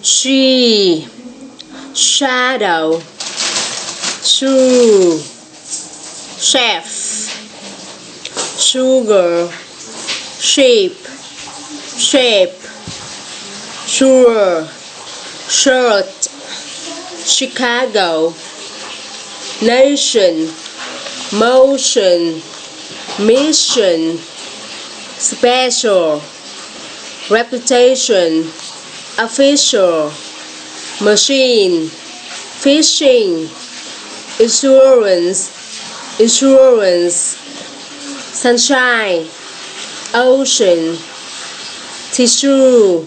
she, shadow, shoe, chef, sugar, sheep, shape, sure, shirt, Chicago, nation, motion, mission, special, reputation, official, machine, fishing, insurance, sunshine, ocean, tissue,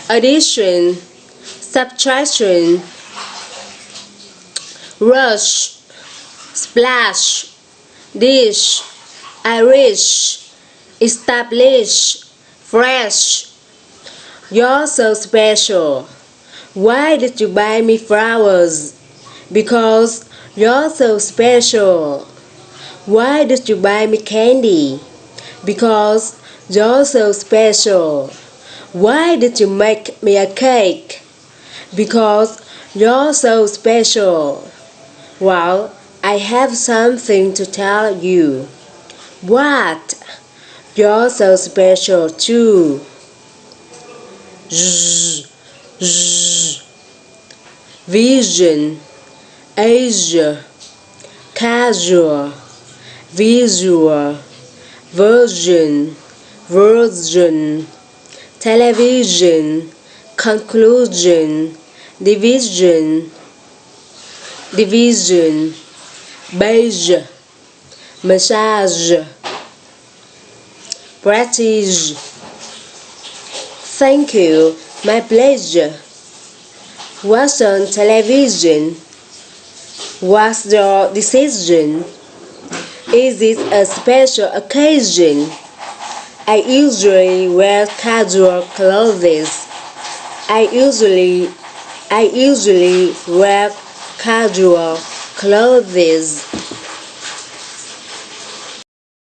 addition, subtraction, rush, splash, dish, Irish, establish, fresh. You're so special. Why did you buy me flowers? Because you're so special. Why did you buy me candy? Because you're so special. Why did you make me a cake? Because you're so special. Well, I have something to tell you. What? You're so special too. Vision, Asia, casual, visual, virgin, television, conclusion, division, beige, massage, prestige. Thank you, my pleasure. What's on television? What's your decision? Is it a special occasion? I usually wear casual clothes. I usually wear casual clothes.